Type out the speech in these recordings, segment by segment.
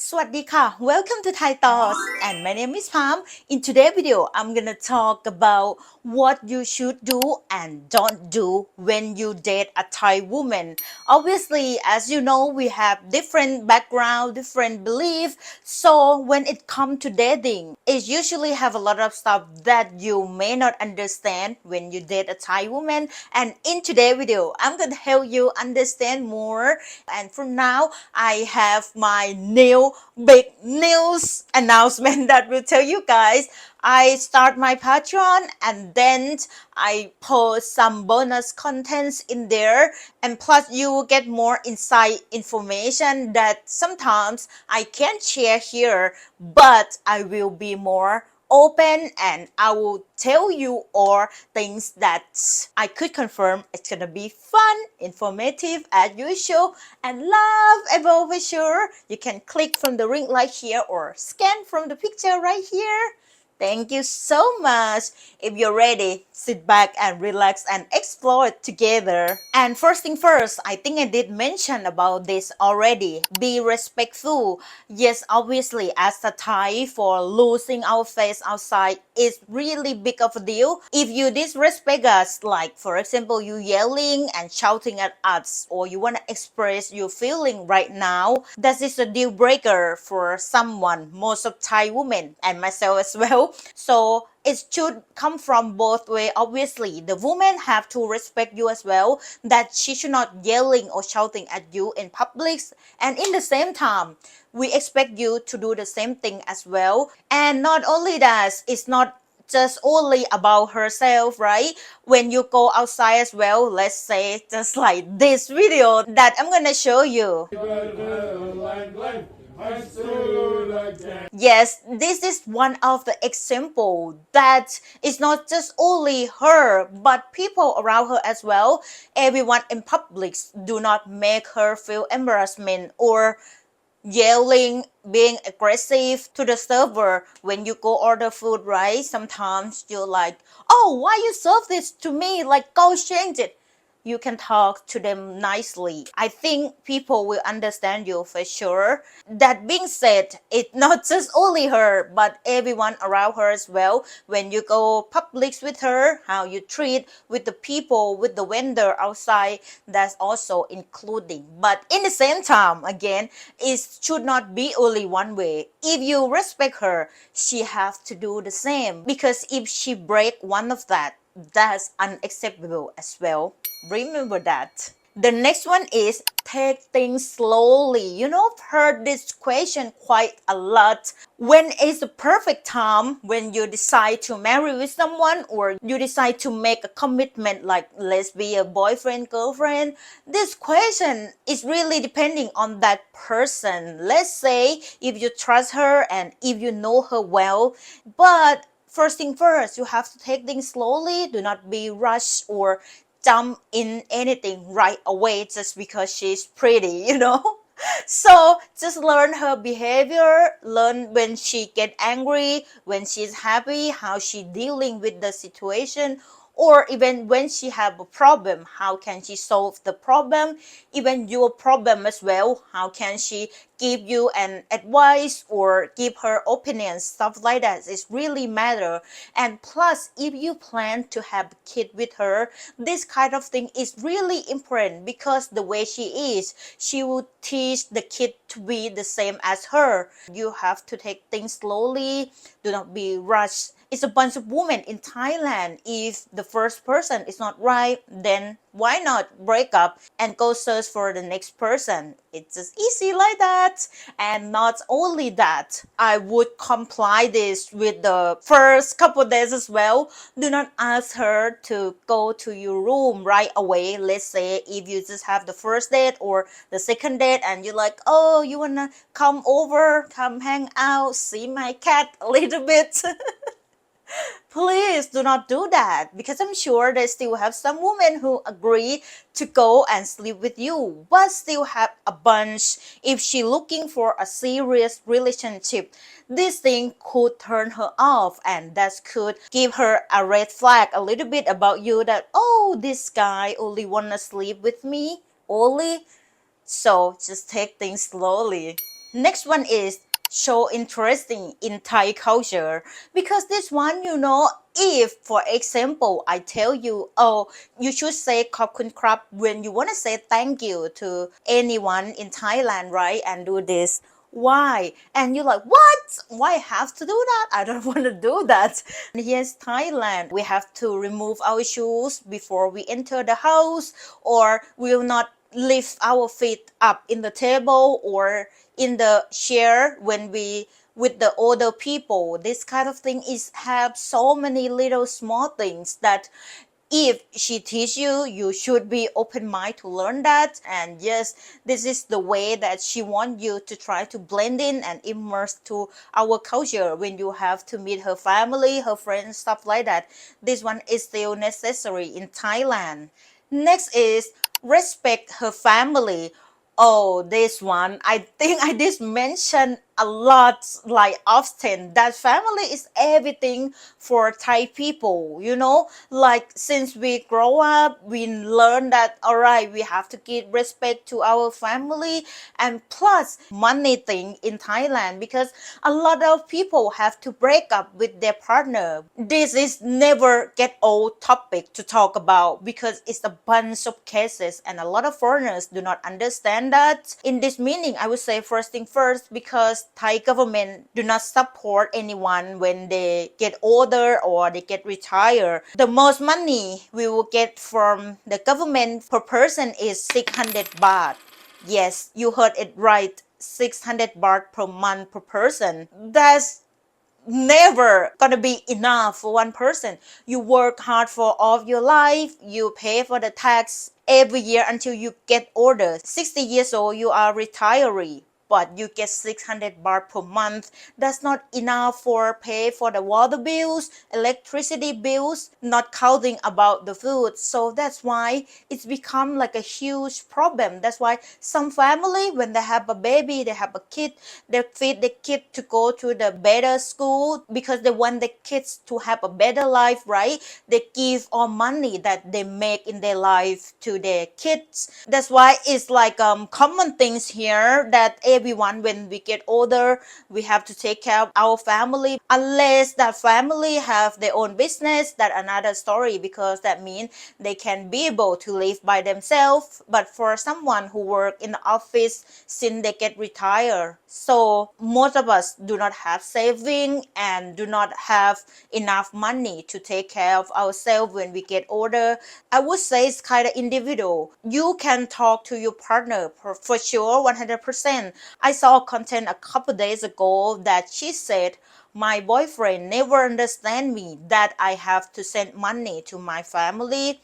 สวัสดีค่ะ Welcome to Thai Thoughts and my name is Pam. In today's video, I'm gonna talk about what you should do and don't do when you date a Thai woman. Obviously, as you know, we have different background, different belief. So when it comes to dating, it usually have a lot of stuff that you may not understand when you date a Thai woman. And in today's video, I'm gonna help you understand more. And from now, I have my new big news announcement that will tell you guys I start my Patreon and then I post some bonus contents in there, and plus you will get more insight information that sometimes I can't share here, but I will be more open and I will tell you all things that I could confirm it's gonna be fun, informative as usual, and lovable for sure. You can click from the link right here or scan from the picture right here. Thank you so much. If you're ready, sit back and relax and explore it together. And first thing first, I think I did mention about this already. Be respectful. Yes, obviously, as a Thai, for losing our face outside is really big of a deal. If you disrespect us, like for example, you yelling and shouting at us, or you want to express your feeling right now, that is a deal breaker for someone, most of Thai women and myself as well. So it should come from both way. Obviously, the woman have to respect you as well, that she should not yelling or shouting at you in public, and in the same time we expect you to do the same thing as well. And not only that, it's not just only about herself, right? When you go outside as well, let's say just like this video that I'm gonna show you. Yes, this is one of the example that it's not just only her, but people around her as well. Everyone in public do not make her feel embarrassment or yelling, being aggressive to the server when you go order food, right? Sometimes you're like, oh, why you serve this to me? Like, go change it. You can talk to them nicely. I think people will understand you for sure. That being said, it's not just only her, but everyone around her as well. When you go public with her, how you treat with the people, with the vendor outside, that's also including. But in the same time, again, it should not be only one way. If you respect her, she has to do the same. Because if she break one of that, that's unacceptable as well. Remember that. The next one is take things slowly. I've heard this question quite a lot. When is the perfect time when you decide to marry with someone or you decide to make a commitment, like let's be a boyfriend, girlfriend? This question is really depending on that person. Let's say if you trust her and if you know her well, but first thing first, you have to take things slowly. Do not be rushed or jump in anything right away just because she's pretty. So just learn her behavior, learn when she get angry, when she's happy, how she dealing with the situation, or even when she have a problem, how can she solve the problem, even your problem as well, how can she give you an advice or give her opinions, stuff like that. It really matter. And plus, if you plan to have a kid with her, this kind of thing is really important, because the way she is, she will teach the kid to be the same as her. You have to take things slowly, do not be rushed. It's a bunch of women in Thailand. If the first person is not right, then why not break up and go search for the next person? It's just easy like that. And not only that, I would comply this with the first couple days as well. Do not ask her to go to your room right away. Let's say if you just have the first date or the second date and you're like, oh, you wanna come over, come hang out, see my cat a little bit. Please do not do that, because I'm sure they still have some women who agree to go and sleep with you, but still have a bunch. If she looking for a serious relationship, this thing could turn her off, and that could give her a red flag a little bit about you, that oh, this guy only wanna sleep with me only. So just take things slowly. Next one is show interesting in Thai culture, because this one, you know, if for example I tell you, oh, you should say khop kun krap when you want to say thank you to anyone in Thailand, right? And do this. Why? And you're like, what? Why I have to do that? I don't want to do that. And yes, Thailand, we have to remove our shoes before we enter the house, or we will not lift our feet up in the table or in the chair when we with the older people. This kind of thing is have so many little small things that if she teach you, you should be open mind to learn that. And yes, this is the way that she want you to try to blend in and immerse to our culture when you have to meet her family, her friends, stuff like that. This one is still necessary in Thailand. Next is respect her family. Oh, this one, I think I did mention a lot, like often, that family is everything for Thai people, you know? Like since we grow up, we learn that, all right, we have to give respect to our family. And plus, money thing in Thailand, because a lot of people have to break up with their partner. This is never get old topic to talk about because it's a bunch of cases and a lot of foreigners do not understand that. In this meaning, I would say first thing first, because Thai government do not support anyone when they get older or they get retired. The most money we will get from the government per person is 600 baht. Yes, you heard it right. 600 baht per month per person. That's never gonna be enough for one person. You work hard for all of your life, you pay for the tax every year until you get older. 60 years old, you are retiree, but you get 600 baht per month. That's not enough for pay for the water bills, electricity bills, not counting about the food. So that's why it's become like a huge problem. That's why some family, when they have a baby, they have a kid, they feed the kid to go to the better school because they want the kids to have a better life, right? They give all money that they make in their life to their kids. That's why it's like common things here that everyone, when we get older, we have to take care of our family. Unless that family have their own business, that another story, because that means they can be able to live by themselves. But for someone who work in the office since they get retired, so most of us do not have saving and do not have enough money to take care of ourselves when we get older. I would say it's kind of individual. You can talk to your partner for sure, 100%. I saw content a couple days ago that she said, my boyfriend never understand me that I have to send money to my family.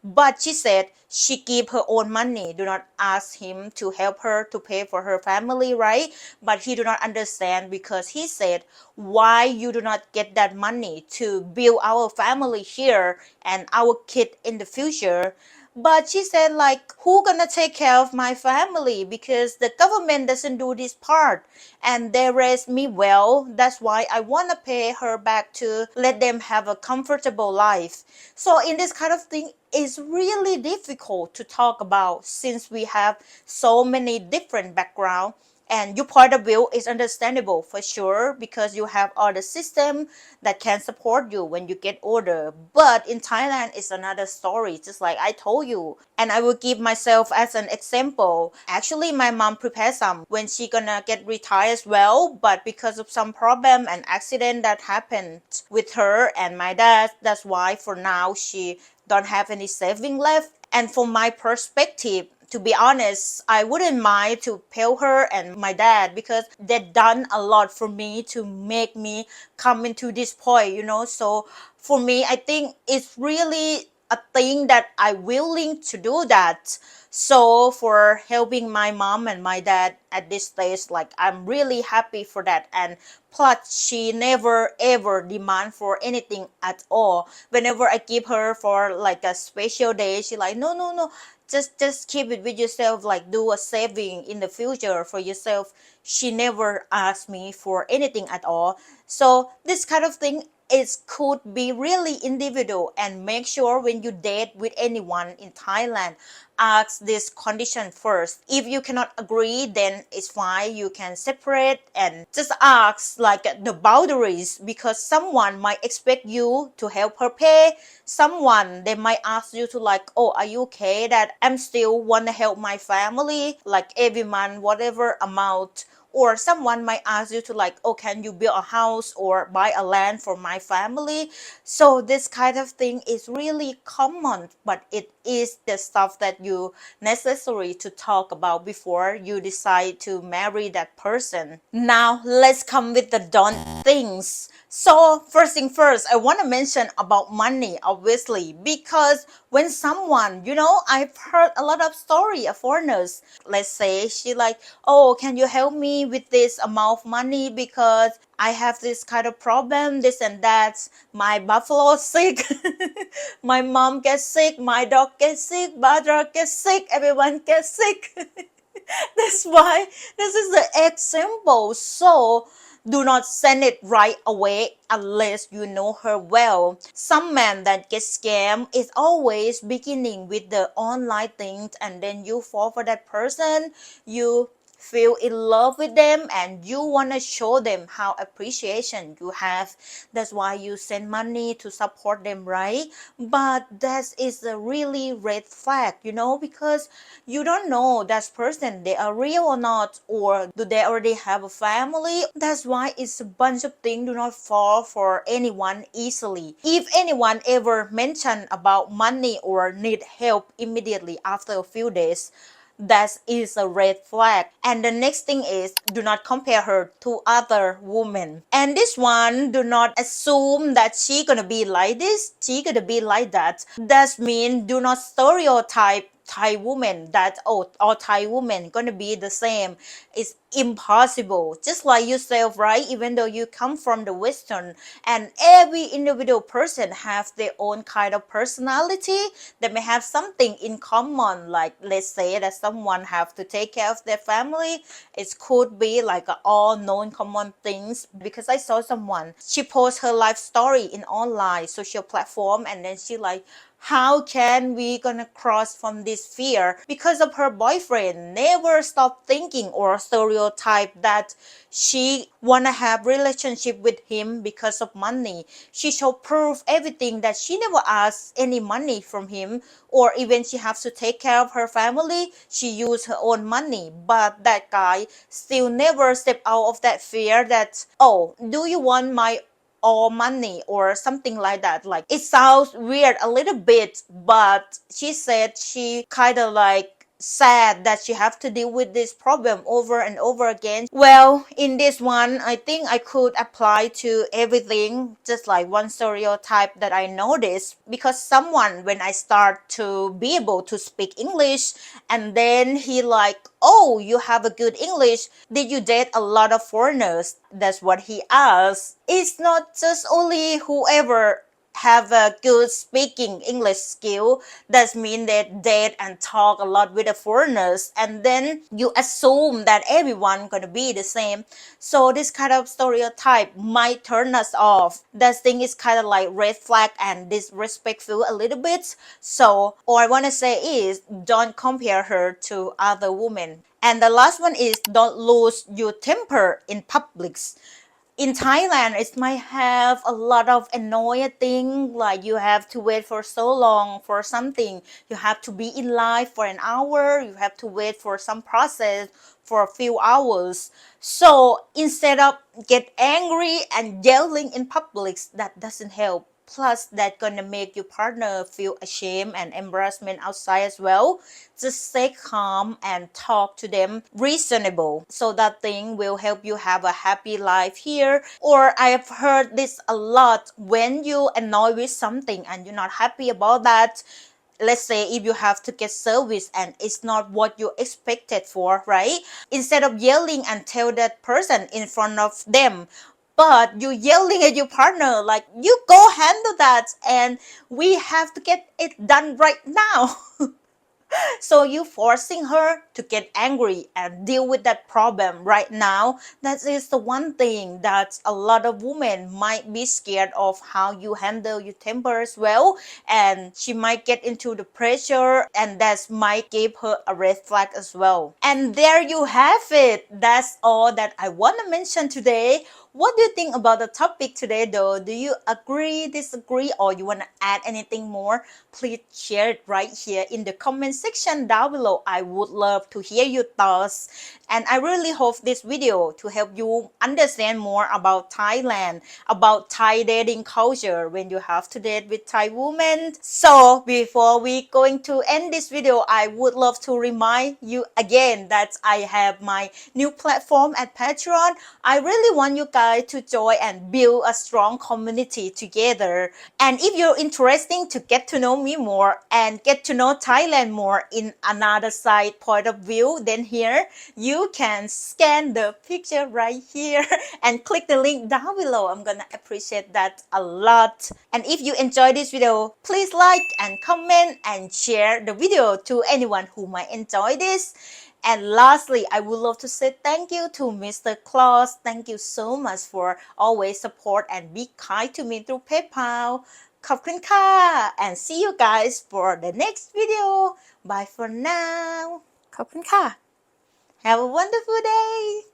But she said she keep her own money, do not ask him to help her to pay for her family, right? But he do not understand because he said, why you do not get that money to build our family here and our kid in the future? But she said, like, who gonna take care of my family? Because the government doesn't do this part and they raised me well. That's why I wanna pay her back to let them have a comfortable life. So in this kind of thing, it's really difficult to talk about since we have so many different backgrounds, and your point of view is understandable for sure because you have all the system that can support you when you get older. But in Thailand, it's another story, just like I told you. And I will give myself as an example. Actually, my mom prepared some when she gonna get retired as well, but because of some problem and accident that happened with her and my dad, that's why for now she don't have any saving left. And from my perspective, to be honest, I wouldn't mind to pay her and my dad because they've done a lot for me to make me come into this point, you know. So for me, I think it's really a thing that I willing to do that. So for helping my mom and my dad at this stage, like I'm really happy for that. And plus she never ever demand for anything at all. Whenever I give her for like a special day, she like, no, no, no, just keep it with yourself, like do a saving in the future for yourself. She never asked me for anything at all. So this kind of thing it could be really individual, and make sure when you date with anyone in Thailand, ask this condition first. If you cannot agree, then it's fine, you can separate, and just ask like the boundaries, because someone might expect you to help her pay. Someone, they might ask you to like, oh, are you okay that I'm still want to help my family like every month, whatever amount. Or someone might ask you to like, oh, can you build a house or buy a land for my family. So this kind of thing is really common, but it is the stuff that you necessary to talk about before you decide to marry that person. Now let's come with the don't things. So first thing first, I want to mention about money, obviously, because when someone, I've heard a lot of story of foreigners. Let's say she like, oh, can you help me with this amount of money because I have this kind of problem, this and that. My buffalo sick, my mom gets sick, my dog gets sick, brother gets sick, everyone gets sick. That's why this is the example. So do not send it right away unless you know her well. Some man that get scammed is always beginning with the online things, and then you fall for that person. You feel in love with them and you want to show them how appreciation you have. That's why you send money to support them, right? But that is a really red flag, because you don't know that person, they are real or not, or do they already have a family. That's why it's a bunch of things. Do not fall for anyone easily. If anyone ever mention about money or need help immediately after a few days, that is a red flag. And the next thing is, do not compare her to other women. And this one, do not assume that she gonna be like this, she gonna be like that. That means do not stereotype Thai woman that, oh, all Thai women gonna be the same. It's impossible. Just like yourself, right? Even though you come from the Western, and every individual person have their own kind of personality, they may have something in common. Like let's say that someone have to take care of their family. It could be like all known common things. Because I saw someone, she post her life story in online social platform, and then she like, how can we gonna cross from this fear? Because of her boyfriend never stop thinking or stereotype that she wanna have relationship with him because of money. She show proof everything that she never asked any money from him, or even she has to take care of her family, she use her own money. But that guy still never step out of that fear that, oh, do you want my or money or something like that. Like it sounds weird a little bit, but she said she kind of like sad that she have to deal with this problem over and over again. Well, in this one, I think I could apply to everything, just like one stereotype that I noticed. Because someone, when I start to be able to speak English, and then he like, oh, you have a good English, did you date a lot of foreigners? That's what he asked. It's not just only whoever have a good speaking English skill, that means that date and talk a lot with the foreigners, and then you assume that everyone gonna be the same. So this kind of stereotype might turn us off. That thing is kind of like red flag and disrespectful a little bit. So all I want to say is, don't compare her to other women. And the last one is, don't lose your temper in public. In Thailand, it might have a lot of annoying thing, like you have to wait for so long for something. You have to be in line for an hour. You have to wait for some process for a few hours. So instead of get angry and yelling in public, that doesn't help. Plus, that gonna make your partner feel ashamed and embarrassment outside as well. Just stay calm and talk to them reasonable. So that thing will help you have a happy life here. Or I have heard this a lot, when you annoy with something and you're not happy about that. Let's say if you have to get service and it's not what you expected for, right? Instead of yelling and tell that person in front of them, but you yelling at your partner like, you go handle that and we have to get it done right now. So you forcing her to get angry and deal with that problem right now. That is the one thing that a lot of women might be scared of, how you handle your temper as well. And she might get into the pressure, and that might give her a red flag as well. And there you have it. That's all that I want to mention today. What do you think about the topic today though? Do you agree, disagree, or you want to add anything more? Please share it right here in the comment section down below. I would love to hear your thoughts. And I really hope this video to help you understand more about Thailand, about Thai dating culture when you have to date with Thai women. So before we going to end this video, I would love to remind you again that I have my new platform at Patreon. I really want you guys to join and build a strong community together. And if you're interested to get to know me more and get to know Thailand more in another side point of view, then here you can scan the picture right here and click the link down below. I'm gonna appreciate that a lot. And if you enjoyed this video, please like and comment and share the video to anyone who might enjoy this. And lastly, I would love to say thank you to Mr. Claus. Thank you so much for always support and be kind to me through PayPal. ขอบคุณค่ะ and see you guys for the next video. Bye for now. ขอบคุณค่ะ Have a wonderful day.